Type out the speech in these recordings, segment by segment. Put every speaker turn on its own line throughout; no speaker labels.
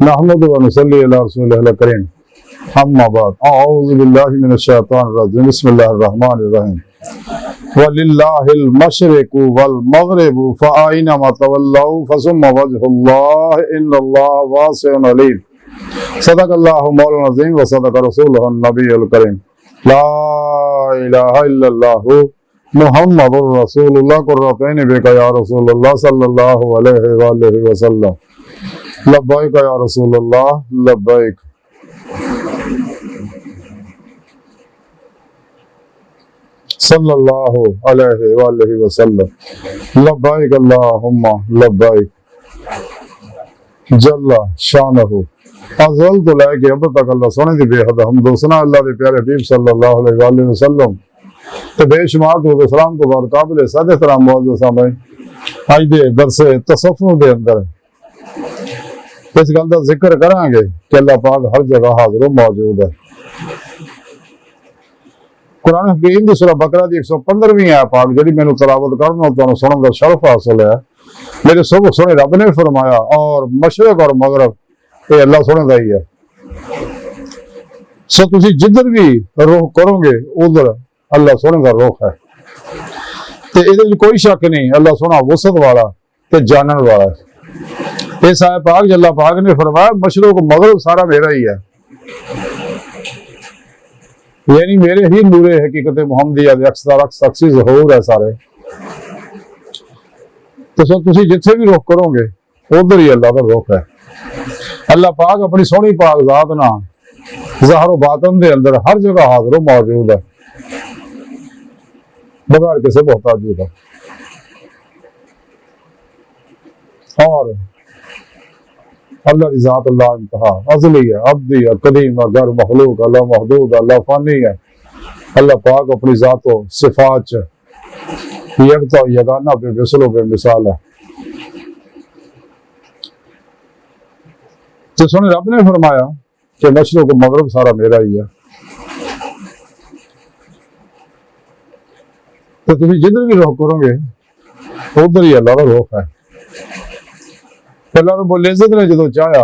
نحمد و نصلی علی رسول اللہ کریم اما بعد اعوذ باللہ من الشیطان الرجیم بسم اللہ الرحمن الرحیم وَلِلَّهِ الْمَشْرِقُ وَالْمَغْرِبُ فَأَيْنَمَا تَوَلَّوْا فَثُمَّ وَجْهُ اللَّهِ إِنَّ اللَّهَ وَاسِعٌ عَلِيمٌ صدق اللہ مولانا العظیم وصدق رسولہ النبی الکریم لا الہ الا اللہ محمد رسول اللہ قرۃ عین بک یا رسول اللہ صلی اللہ علیہ وآلہ وسلم لبیک یا رسول اللہ لبیک صلی اللہ علیہ وآلہ وسلم لبیک اللہم لبیک جل شانہ ازل تو لے کے اب تک اللہ سونے دی بے حد حمد و ثنا اللہ دے پیارے حبیب صلی اللہ علیہ وآلہ وسلم تے بے شمار درود و سلام تو بعد قابل صد احترام معزز سامعین اج دے درس تصوف دے اندر اس گل دا ذکر کریں گے کہ اللہ پاک ہر جگہ حاضر و موجود ہے۔ قرآن حکیم دی سورہ بقرہ دی 115ویں آیت پاک جڑی مینوں تلاوت کرنا تانوں سنن دا شرف حاصل ہے۔ میرے سونے رب نے فرمایا اور مشرق اور مغرب یہ اللہ سونے دا ہی ہے، سو تسی جدھر بھی روح کرو گے ادھر اللہ سونے دا روح ہے تے ادھر کوئی شک نہیں، اللہ سونا وسعت والا تے جانن والا ہے۔ اس آیت پاک اللہ پاک نے فرمایا مشرق و مغرب سارا میرا ہی ہے، یعنی میرے ہی نور حقیقت محمدیہ دے اکسی ظہور ہے سارے، تو سو تسی جتھے بھی رخ کرو گے ادھر ہی اللہ کا رخ ہے۔ اللہ پاک اپنی سونی پاک ذات نہ ظاہر و باطن دے اندر ہر جگہ حاضر و موجود ہے بغیر کسی محتاجی کا، اور اللہ کی ذات اللہ انتہا ازلی ہے، ابدی ہے، قدیم ہے، غیر مخلوق، اللہ محدود، اللہ فانی ہے۔ اللہ پاک اپنی ذات و صفات یکتا و یگانہ بے مثل و بے مثال ہے۔ تو سنے رب نے فرمایا کہ مشرق و مغرب سارا میرا ہی ہے، تو تم جدھر بھی رخ کرو گے ادھر ہی اللہ کا رخ ہے۔ اللہ رب العزت نے جدو چاہیا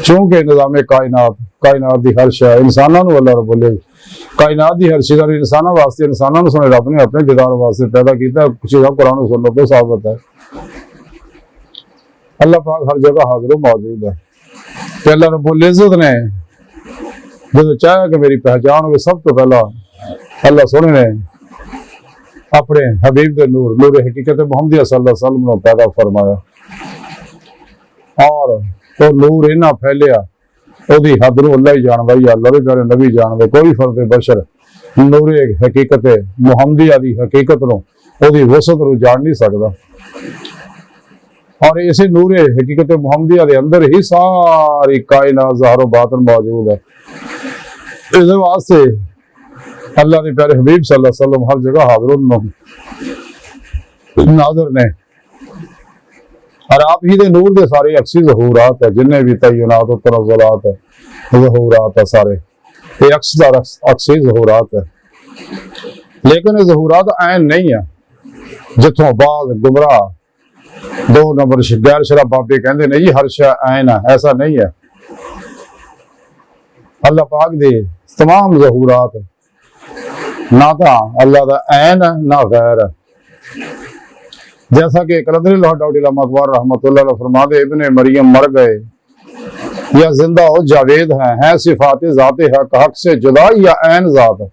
چونکہ نظام کائنات دی ہر شے انساناں نو اللہ رب العزت کائنات دی ہر شے انساناں واسطے انساناں نو سنے رب نے اپنے دیدار واسطے پیدا کیتا ہے، کچھ قرآن و سنت تو ثابت ہے۔ اللہ پاک ہر جگہ حاضر و موجود ہے کہ اللہ رب العزت نے جدو چاہیا کہ میری پہچان ہوگی سب تو پہلا اللہ سونے نے اپنے حبیب دے نور حقیقت محمدیہ صلی اللہ علیہ وسلم نے پیدا فرمایا، اور وہ نور اینا پھیلیا او دی حد نو اللہ ہی جاندا ہی، اللہ دے پیارے نبی جاندا، کوئی فرد بشر نور حقیقت محمدیہ دی حقیقت نو او دی وسعت نو جان نہیں سکدا، اور اسی نور حقیقت محمدیہ دے اندر ہی ساری کائنات ظاہر و باطن موجود ہے۔ اس واسطے اللہ دے پیارے حبیب صلی اللہ علیہ وسلم ہر جگہ حاضر ناظر نے، اور آپ ہی دے نور دے سارے عکسی ظہورات ہے، جنہیں بھی تعینات و تنزلات ہے ظہورات ہے سارے یہ عکسی ظہورات ہے، لیکن یہ ظہورات عین نہیں ہے جتوں بعض گمراہ دو نمبر غیر شرع بابے کہندے نہیں ہر شے عین ہے، ایسا نہیں ہے۔ اللہ پاک دے تمام ظہورات نہ تا اللہ دا عین ہے نہ غیر ہے، جیسا کہ قلندری لاہور ڈاؤٹی علامہ اقبال رحمۃ اللہ علیہ فرماتے ابن مریم مر گئے یا زندہ ہو جاوید ہیں صفات ذات حق حق سے جدا یا عین ذات ہے،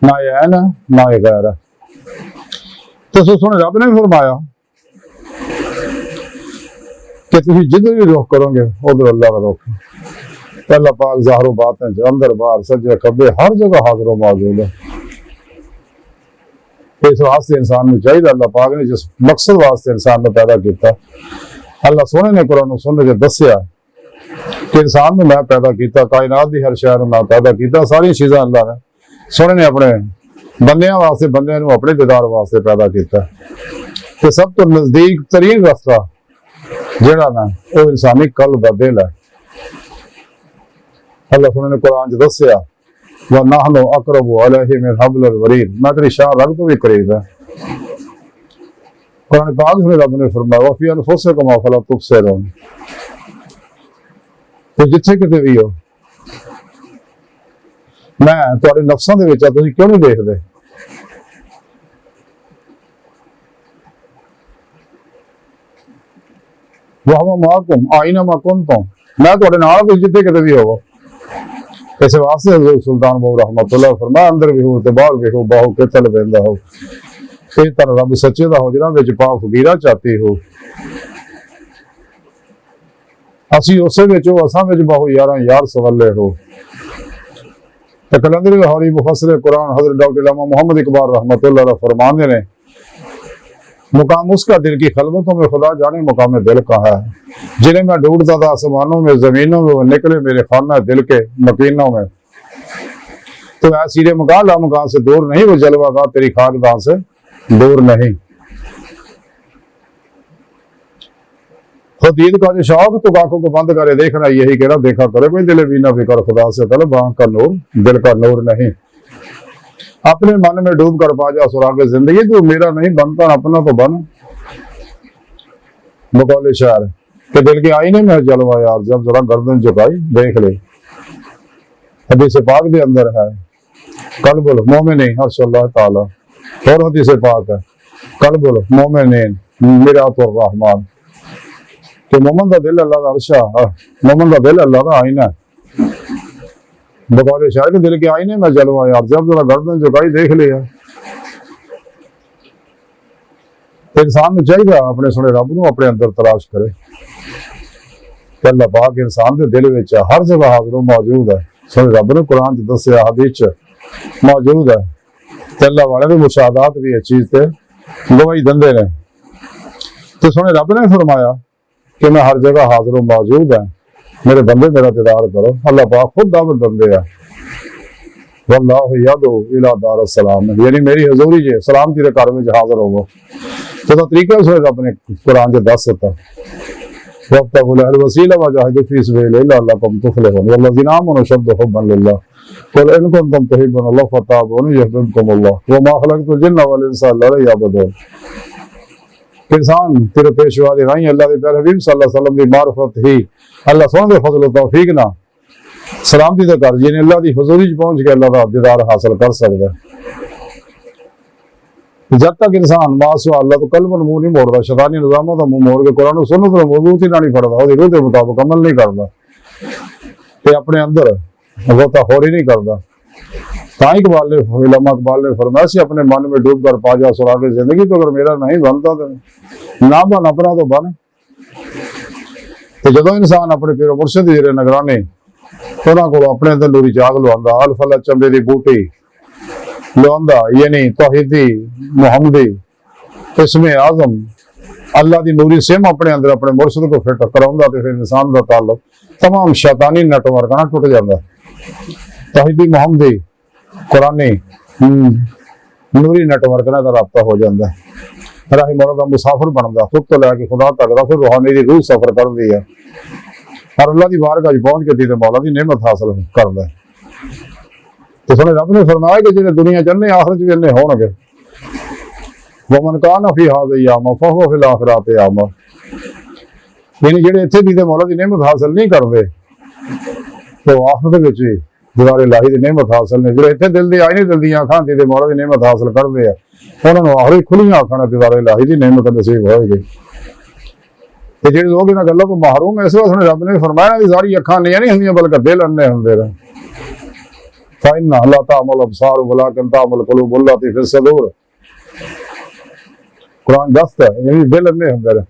نہ یہ عین ہے نہ یہ غیر ہے۔ تو سنے رب نے فرمایا کہ تم جدھر بھی رخ کرو گے ادھر اللہ کا رخ ہے۔ اللہ پاک ظاہر و باطن اندر باہر سجے کھبے ہر جگہ حاضر و موجود ہے۔ اس واسطے انسان کو چاہیے اللہ پاک نے جس مقصد واسطے انسان نے پیدا کیتا اللہ سونے نے قرآن و سنت دسیا کہ انسان نے میں پیدا کیتا، کائنات دی ہر شے میں پیدا کیتا، ساری چیزاں اللہ نے سونے نے اپنے بندیاں واسطے بندیاں نو اپنے دیدار واسطے پیدا کیتا کہ سب تو نزدیک ترین رستہ جڑا نا وہ انسانی قلب دا دل ہے۔ اللہ سونے نے قرآن دسیا وَنَحْنُ أَقْرَبُ عَلَيْهِ مِنْ حَبْلِ الْوَرِيدِ، میں تیری شاہ رگ تو بھی قریب ہے۔ قرآن پاک میں رب نے فرمایا وفی انفسکم افلا تبصرون، تو جتھے کتے بھی ہو میں تواڈے نفساں دے وچ آ، تسی کیوں نہیں دیکھدے؟ وَهُوَ مَعَكُمْ أَيْنَمَا كُنتُمْ، میں تواڈے نال ہوں جتھے کتے بھی ہوو۔ اس واسطے حضرت سلطان بہو رحمۃ اللہ فرمایا اندر بھی ہو تے باہر بھی ہو، باہو کے تل بہندا ہو، اے تر رب سچے دا ہو جنہاں وچ پا فقیرہ چاہتی ہو، اسی اسے وچ ہو، اساں وچ باہو یاراں یار سوالے ہو۔ تے کلندر لاہوری مفسر قرآن حضرت ڈاکٹر علامہ محمد اقبال رحمۃ اللہ علیہ فرماندے نے مقام اس کا دل کی خلوتوں میں خدا جانے مقام دل کا ہے، جنہیں میں ڈھونڈتا تھا آسمانوں میں زمینوں میں، وہ نکلے میرے خانہ دل کے مکینوں میں۔ تو اے سیرے مکان لا مکان سے دور نہیں، وہ جلوہ گاہ تیری خاکدان سے دور نہیں۔ خود عید کا جو شوق تو آنکھوں کو بند کرے دیکھنا، یہی کہنا دیکھا کرے کوئی دل بھی نہ فکر خدا سے طلب، آنکھ کا نور دل کا نور نہیں۔ اپنے من میں ڈوب کر پا جا سراغ زندگی، تو میرا نہیں بنتا اپنا تو بن۔ بقول شاعر کہ دل کے آئینے میں جلوہ یار، جب ذرا گردن جھکائی دیکھ لے۔ حدیث پاک دے اندر ہے قلب المومنین حرش اللہ تعالی، اور حدیث پاک ہے قلب المومنین مرآۃ الرحمن، کہ مومن دا دل اللہ دا عرش ہے، مومن دا دل اللہ دا آئینہ ہے۔ بقول شاعر کے دل کے آئینے میں جلوہ یار، جب ذرا گردن جھکائی دیکھ لیا۔ انسان میں چاہیے اپنے سنے رب نو اپنے اندر تلاش کرے کہ اللہ پاک انسان دے دل وچ ہر جگہ حاضر و موجود ہے۔ سنے رب نے قرآن چ دسیا، حدیث چ موجود ہے، تے اللہ والے دے مشاہدات بھی اس چیز تے گواہی دندے نے۔ تو سنے رب نے فرمایا کہ میں ہر جگہ حاضر و موجود ہے، میرے بندے میرا دیدار کرو۔ اللہ پاک خود دعوت دندے ہے، واللہ یدعو الی دار السلام، یعنی میری حضوری جی سلامتی دے گھر وچ حاضر ہوو۔ تو طریقہ اس رب نے قرآن چ دس دیتا، وابتغوا له الوسیلہ وجاہدوا فی سبیلہ لعلکم تفلحون، والذین آمنوا اشد حبا للہ قل ان کنتم تحبون اللہ فاتبعونی یحببکم اللہ وما خلقت الجن والانس الا لیعبدون۔ انسان تیرے پیشوا دے رہیں اللہ دے پیارے حبیب صلی اللہ علیہ وسلم دی معرفت ہی اللہ سونے دے فضل و توفیق نہ سلامتی دے کر جنہیں اللہ دی حضوری چ پہنچ کے اللہ دا دیدار حاصل کر سکتا ہے۔ جب تک انسان ماسوا اللہ تو قلب منہ نہیں موڑتا، شیطانی نظاموں کا منہ موڑ کے قرآن و سنت کا موضوع ہی نہیں پڑھتا، وہ روح کے مطابق عمل نہیں کرتا، تے اپنے اندر غوطہ خوری نہیں کرتا۔ تاں اقبال نے علامہ اقبال نے فرمایا سی اپنے من میں ڈوب کر پا جا سراغ زندگی، تو اگر میرا نہیں بنتا تو نہ بن، اپنا تو بن۔ تو جدو انسان اپنے پیر و مرشد دی نگرانی انہاں کو اپنے اندر نوری جاگ لواندا، الفلا چمبے دی بوٹی لواندا، یعنی توحیدی محمدی اسم اعظم اللہ دی نوری سم اپنے اندر اپنے مرشد کو فٹ کراوندا، تے پھر انسان دا تعلق تمام شیطانی نیٹ ورک نہ ٹوٹ جاندا ہے۔ توحیدی محمدی قرآنی نوری نیٹ ورک نہ رابطہ ہو جاتا ہے، راہی مولا دا مسافر بنتا، خود تو لے کے خدا تک دا، پھر روحانی دی روح سفر کر دی ہے اور اللہ دی بارگاہ پہنچ کے تے مولا دی نعمت حاصل کردا ہے۔ تو سنے رب نے فرمایا کہ جنہیں دنیا چنے آخرت بھی انہیں ہون گے، ومن کان فی ھذا اعمى فهو فی الاخرۃ اعمى، یعنی جڑے اتنے بھی مولا دی نعمت حاصل نہیں کرتے تو آخرت وچ بھی دیدار الہی دی نعمت حاصل نے۔ جڑے اتنے دل دی آئی نہیں دل دی آنکھاں تے مولا دی نعمت حاصل کرتے ہیں، انہوں نے آخری کھلیاں آنکھاں دیدار الہی دی نعمت نصیب ہوئے گی۔ تے جڑے لوگ انہاں گلاں تو محروم ہیں، اس واسطے رب نے فرمایا کہ ساری اکھاں نہیں ہوندیاں بلکہ دل انے ہوندے رہے۔ فَإِنَّهَا لَا تَعْمَى الْأَبْصَارُ وَلَٰكِن تَعْمَى الْقُلُوبُ الَّتِي فِي الصُّدُورِ، قرآن دست ہے، یعنی دل انے ہوندے رہے۔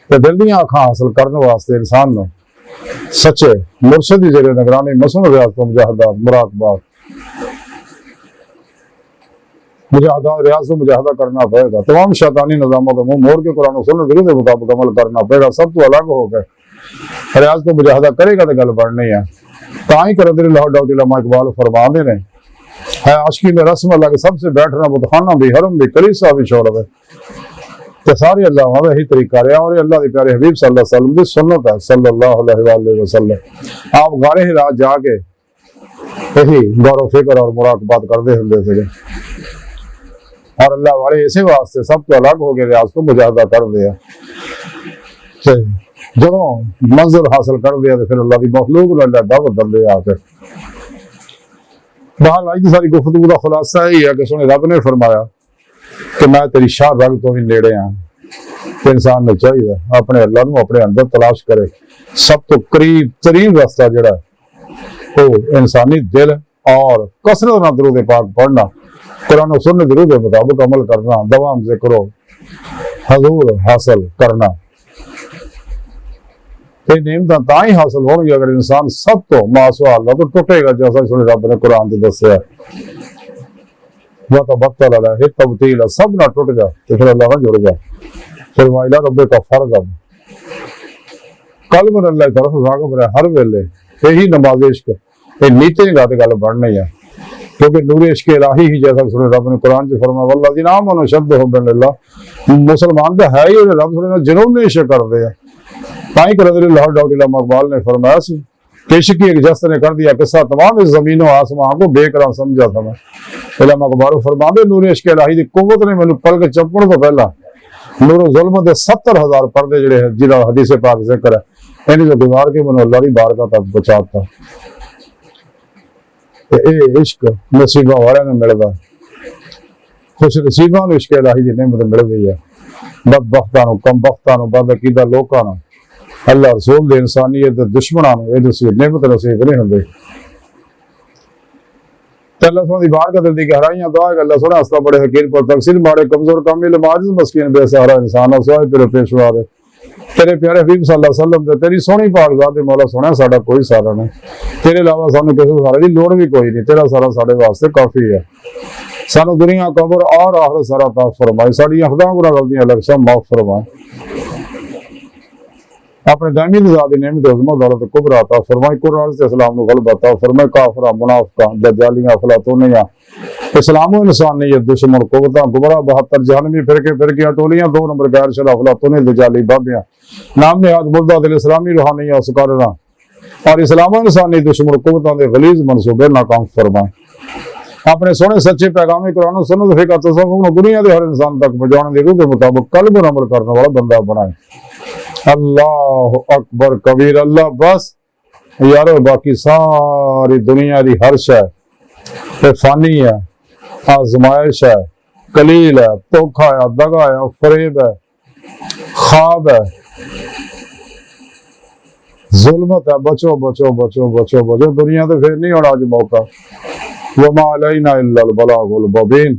تے دل دیاں آنکھاں حاصل کرنے واسطے انسان نو سچے مرشد دی زیر نگرانی مسنون ریاضت و مجاہدات مراقبات مجاہدات ریاضت و مجاہدہ کرنا پڑے گا، تمام شیطانی نظاموں کا منہ موڑ کے قرآن و سنت کے مطابق عمل کرنا پڑے گا، سب تو الگ ہو گئے ریاضت و مجاہدہ کرے گا تو گل بڑھنی ہے۔ تاں ہی کرد اللہ ڈاکٹر علامہ اقبال فرماندے نے ہے عاشقی میں رسم اللہ کے سب سے بیٹھنا بتخانہ بھی حرم بھی کلیسا بھی شعر ہے، تو سارے اللہ ہمیں یہی طریقہ رہا اور اللہ کے پیارے حبیب صلی اللہ علیہ وسلم کی سنت ہے صلی اللہ علیہ وسلم۔ آپ غار ہرا جا کے یہی غور و فکر اور مراقبات کرتے ہوتے تھے۔ اور اللہ والے اسی واسطے سب تو الگ ہو گئے ریاض تو مجاہدہ کر دیا جدوں منزل حاصل کر دیا تو پھر اللہ کی مخلوق نو اللہ دعوت دے آ کے بہرحال اج کی ساری گفتگو کا خلاصہ یہی ہے کہ سونے رب نے فرمایا کہ میں تیری شاہ رگ تو بھی نیڑے ہاں کہ انسان نے چاہیے اپنے اللہ نو اپنے اندر تلاش کرے سب تو قریب ترین راستہ جڑا ہے وہ انسانی دل اور کثرت نہ درود پاک پڑھنا قرآن و سنت درود کے مطابق عمل کرنا دوام ذکر و حضور حاصل کرنا یہ نعمتیں تا ہی حاصل ہوں گی اگر انسان سب تو ماسوا اللہ تو ٹوٹے گا جیسا سنے رب نے قرآن سے دسیا وَتَبَطَّلَ عَلَيْهِ تَبْطِيلًا سب نہ ٹوٹ جا تو پھر اللہ نہ جڑ جا پھر وَإِلَىٰ رَبِّكَ فَارْغَب قلب اللہ طرف راغب رہے ہر ویلے یہی نماز عشق یہ نیچے گا تو گل بڑھنا ہی ہے کیونکہ نور عشق الہی ہی جیسا سنے رب نے قرآن سے فرمایا وَالَّذِينَ آمَنُوا أَشَدُّ حُبًّا لِلَّهِ مسلمان تو ہے ہی رب سنے جنون نے عشق کر دیا تائی کہ رضی اللہ ڈاکٹر علامہ اقبال نے فرمایا سی عشق کی ایک جست نے کر دیا قصہ تمام اس زمین و آسمان کو بے قرار سمجھا تھا میں علامہ اقبال فرماندے نور عشق الہی دی قوت نے مینوں پل کے چپڑ تو پہلا نور و ظلم دے 70,000 پردے جڑے ہیں جنہاں حدیث پاک ذکر ہے انہیں جو گزار کے مینوں اللہ دی بارگاہ تک پہنچاتا تے اے عشق نصیبہ والے نے ملدا خوش نصیباں نوں عشق الہی دی نعمت مل گئی ہے بدبختاں نوں کم بختاں نوں بد عقیدہ لوکاں نوں اللہ رسول دے انسانیت دے دشمناں نوں اے دسی نعمت نصیب نہیں ہوندی تے اللہ سبحانہ دی بارگاہ دل دی گہرائیاں دعا کہ اللہ سبحانہ استا بڑے حقیر پر تقصیر ماڑے کمزور کامل عاجز مسکین بے سہارا انسان اسوائے تیرے پیشوا دے تیرے پیارے حبیب صلی اللہ علیہ وسلم تے تیری سونی پاک ذات مولا سونا ساڈا کوئی سہارا نہیں تیرے علاوہ سانوں کسے سہارے دی لوڑ بھی کوئی نہیں تیرا سہارا ساڈے واسطے کافی ہے سانو دنیا قبر اور آخرت سارا عطا فرمائے ساڈی خطاواں گناہ غلطیاں لغزشاں معاف فرمائے اپنے دائمی رضا دی نعمت عظمت دولت کبریٰ عطا فرمائے قرآن سے اسلام نو غلبہ عطا فرمائے کافراں منافقاں دجالیاں افلاطونیاں اسلام و انسانیت دشمن قوتاں گمراہ 72 جہنمی فرقیاں ٹولیاں 2 نمبر غیر شرع افلاطونی دجالی بابیاں نام نہاد مردہ دل اسلامی روحانیاں سکارنا اور اسلام و انسانی دشمن قوتاں دے غلیظ منصوبے ناکام فرمائے اپنے سونے سچے پیغام قرآن و سنت فقہ تصوف دنیا دے ہر انسان تک پہنچانے دی روح کے مطابق قلب و عمل کرنے والا بندہ بنائے اللہ اکبر کبیر اللہ بس یارو باقی ساری دنیا دی ہر شے فانی ہے آزمائش ہے قلیل ہے دھوکا ہے دگا ہے فریب ہے خواب ہے ظلمت ہے بچو بچو بچو بچو بچو دنیا تو پھر نہیں ہونا آج موقع وما علینا الا البلاغ المبین